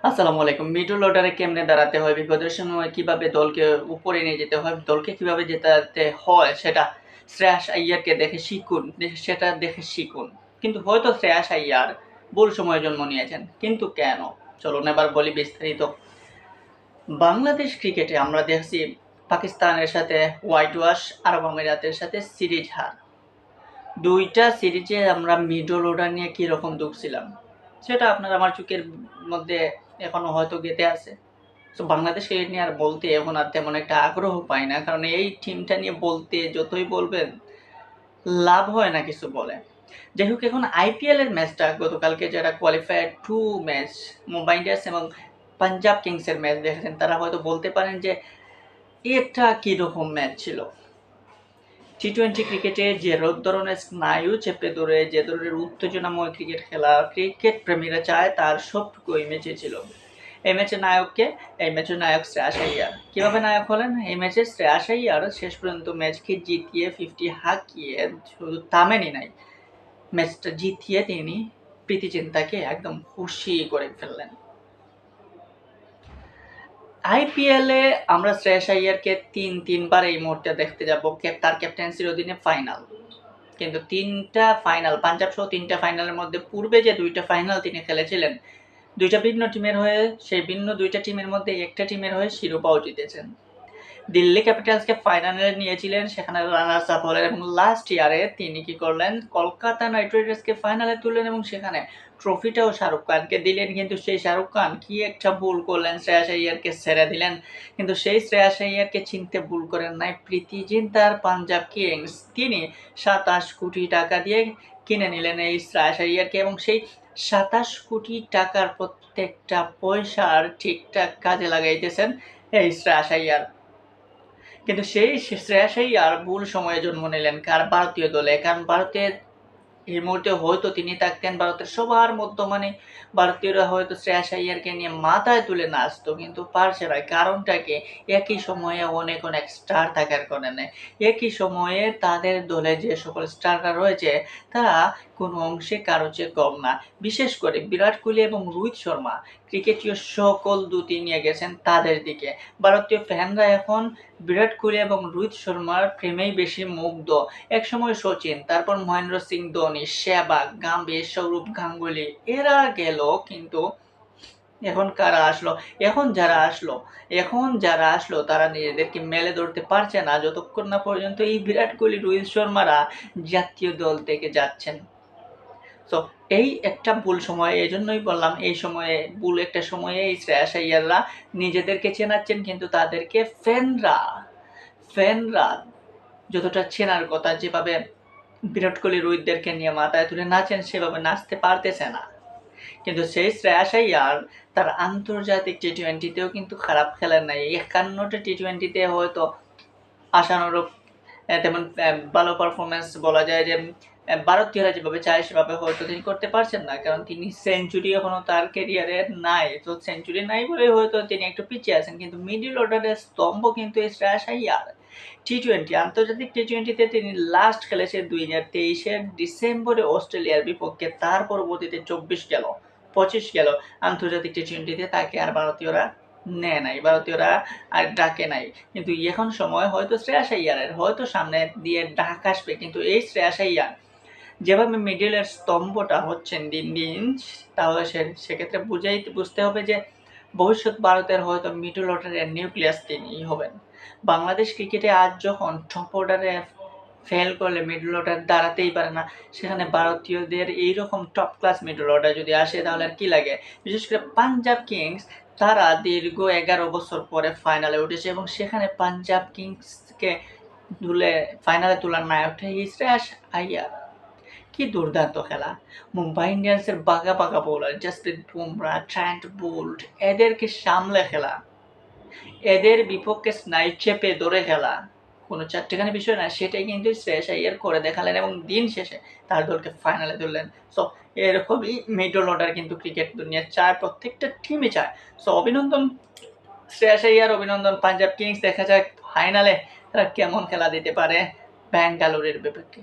আসসালামু আলাইকুম। মিডল অর্ডারে কেমনে দাঁড়াতে হয়, বিপদের সময় কিভাবে দলকে উপরে নিয়ে যেতে হয়, দলকে কিভাবে জেতাতে হয় সেটা শ্রেয়াস আইয়ারকে দেখে শিখুন, সেটা দেখে শিখুন। কিন্তু হয়তো শ্রেয়াস আইয়ার ভুল সময়ে জন্ম নিয়েছেন। কিন্তু কেন? চলুন এবার বলি বিস্তারিত। বাংলাদেশ ক্রিকেটে আমরা দেখছি পাকিস্তানের সাথে হোয়াইট ওয়াশ, আরব আমিরাতের সাথে সিরিজ হার। ২ টা সিরিজে আমরা মিডল অর্ডার নিয়ে কিরকম দুঃখছিলাম সেটা আপনার আমার চোখের মধ্যে এখনো হয়তো গেঁথে আছে। তো বাংলাদেশ ক্রিকেট নিয়ে আর বলতে এখন আর তেমন একটা আগ্রহ পাই না, কারণ এই টিমটা নিয়ে বলতে যতই বলবেন লাভ হয় না কিছু বলে। যাই হোক, এখন আইপিএল এর ম্যাচটা গতকালকে যারা কোয়ালিফায়ার 2 ম্যাচ মুম্বাই ইন্ডিয়ান্স এবং পাঞ্জাব কিংসের ম্যাচ দেখেছেন তারা হয়তো বলতে পারেন যে এটা কীরকম ম্যাচ ছিল। টি-20 ক্রিকেটে যে ধরনের স্নায়ু চেপে ধরে যে ধরনের উত্তেজনাময় ক্রিকেট খেলা ক্রিকেট প্রেমীরা চায় তার সবটুকু এই ম্যাচে ছিল। এই ম্যাচের নায়ককে? এই ম্যাচের নায়ক শ্রেয়াস আইয়ার। কীভাবে নায়ক হলেন? এই ম্যাচে শ্রেয়াস আইয়ার শেষ পর্যন্ত ম্যাচকে জিতিয়ে 50 হাঁকিয়ে শুধু থামেনি নাই, ম্যাচটা জিতিয়ে তিনি প্রীতি চিন্তাকে একদম খুশি করে ফেললেন। আইপিএলে আমরা শ্রেয়াস আইয়ারকে তিনবার এই মুহূর্তে দেখতে যাব তার ক্যাপ্টেন্সির অধীনে ফাইনাল। কিন্তু ৩টা ফাইনাল, পাঞ্জাব সহ ৩টা ফাইনালের মধ্যে পূর্বে যে ২টা ফাইনাল তিনি খেলেছিলেন ২টা ভিন্ন টিমের হয়ে, সেই ভিন্ন ২টা টিমের মধ্যে একটা টিমের হয়ে শিরোপাও জিতেছেন। দিল্লি ক্যাপিটালসকে ফাইনালে নিয়েছিলেন, সেখানে রানার্স আপ হলেন এবং লাস্ট ইয়ারে তিনি কি করলেন, কলকাতা নাইট রাইডার্সকে ফাইনালে তুললেন এবং সেখানে ট্রফিটাও শাহরুখ খানকে দিলেন। কিন্তু সেই শাহরুখ খান কি একটা ভুল করলেন, শ্রেয়াস আইয়ারকে ছেড়ে দিলেন। কিন্তু সেই শ্রেয়াস আইয়ারকে চিনতে ভুল করেন নাই প্রীতি জিন্তার পাঞ্জাব কিংস। তিনি ২৭ কোটি টাকা দিয়ে কিনে নিলেন এই শ্রেয়াস আইয়ারকে এবং সেই ২৭ কোটি টাকার প্রত্যেকটা পয়সার ঠিকঠাক কাজে লাগাইতেছেন এই শ্রেয়াস আইয়ার। কিন্তু সেই শ্রেয়াস আইয়ার ভুল সময়ে জন্ম নিলেন ভারতীয় দলে, কারণ ভারতের এই মুহূর্তে হয়তো তিনি থাকতেন ভারতের সবার মধ্যমানে, ভারতীয়রা হয়তো শ্রেয়াস আইয়ারকে নিয়ে মাথায় তুলে নাচতো, কিন্তু পারছে না। কারণটা কি? একই সময়ে অনেক স্টার থাকার কারণে। একই সময়ে তাদের দলে যে সকল স্টাররা রয়েছে তারা কোনো অংশে কারো চেয়ে কম না। বিশেষ করে বিরাট কোহলি এবং রোহিত শর্মা ক্রিকেটীয় সকল দ্যুতি নিয়ে গেছেন তাদের দিকে। ভারতীয় ফ্যানরা এখন বিরাট কোহলি এবং রোহিত শর্মার প্রেমেই বেশি মুগ্ধ। একসময় সচিন, তারপর মহেন্দ্র সিং ধোনি, সেহবাগ, গাম্ভীর, সৌরভ গাঙ্গুলি এরা গেল, কিন্তু এখন কারা আসলো? এখন যারা আসলো তারা নিজেদেরকে মেলে ধরতে পারছে না যতক্ষণ না পর্যন্ত এই বিরাট কোহলি, রোহিত শর্মারা জাতীয় দল থেকে যাচ্ছেন। তো এই একটা ভুল সময়, এজন্যই বললাম এই সময়ে ভুল একটা সময়ে এই শ্রেয়াস আইয়াররা নিজেদেরকে চেনাচ্ছেন, কিন্তু তাদেরকে ফ্যানরা যতটা চেনার কথা, যেভাবে বিরাট কোহলি রোহিতদেরকে নিয়ে মাথায় তুলে নাচেন সেভাবে নাচতে পারতেছে না। কিন্তু সেই শ্রেয়াস আইয়ার তার আন্তর্জাতিক টি-20তেও কিন্তু খারাপ খেলেন নাই। ৫১টা টি-20তে হয়তো আশানুরূপ তেমন ভালো পারফরম্যান্স বলা যায় যে ভারতীয়রা যেভাবে চায় সেভাবে হয়তো তিনি করতে পারছেন না, কারণ তিনি সেঞ্চুরি এখনো তার ক্যারিয়ারে নাই। তো সেঞ্চুরি নাই বলে হয়তো তিনি একটু পিছিয়ে আছেন, কিন্তু মিডল অর্ডারের স্তম্ভ কিন্তু এই শ্রেয়াস আইয়ার। টি-20 আন্তর্জাতিক টি-20তে তিনি লাস্ট খেলেছে ২০২৩-এর ডিসেম্বরে অস্ট্রেলিয়ার বিপক্ষে। তার পরবর্তীতে ২৪ গেল, ২৫ গেল আন্তর্জাতিক টি-20তে তাকে আর ভারতীয়রা নেয় নাই, ভারতীয়রা আর ডাকে নাই। কিন্তু এখন সময় হয়তো শ্রেয়াস আইয়ারের, হয়তো সামনে দিয়ে ডাক আসবে। কিন্তু এই শ্রেয়াস আইয়ার যেভাবে মিডলের স্তম্ভটা হচ্ছেন দিন দিন, তাহলে সেক্ষেত্রে বুঝতে হবে যে ভবিষ্যৎ ভারতের হয়তো মিডল অর্ডারের নিউক্লিয়াস তিনিই হবেন। বাংলাদেশ ক্রিকেটে আজ যখন টপ অর্ডারে ফেল করলে মিডল অর্ডার দাঁড়াতেই পারে না, সেখানে ভারতীয়দের এইরকম টপ ক্লাস মিডল অর্ডার যদি আসে তাহলে আর কি লাগে। বিশেষ করে পাঞ্জাব কিংস, তারা দীর্ঘ ১১ বছর পরে ফাইনালে উঠেছে এবং সেখানে পাঞ্জাব কিংসকে ফাইনালে তোলার নায়কটা শ্রেয়াস আইয়ার। কি দুর্দান্ত খেলা! মুম্বাই ইন্ডিয়ান্সের বাঘা bowler Jasprit Bumrah, Trent Boult এদেরকে সামলে খেলা, এদের বিপক্ষে স্নায়ু চেপে ধরে খেলা কোনো চারটেখানি বিষয় না, সেটাই কিন্তু শ্রেয়াস আইয়ার করে দেখালেন এবং দিন শেষে তার দলকে ফাইনালে তুললেন। সো এরকমই মিডল অর্ডার কিন্তু ক্রিকেট দুনিয়া চায়, প্রত্যেকটা টিমই চায়। সো অভিনন্দন শ্রেয়াস আইয়ার, অভিনন্দন পাঞ্জাব কিংস। দেখা যাক ফাইনালে তারা কেমন খেলা দিতে পারে ব্যাঙ্গালোরের বিপক্ষে।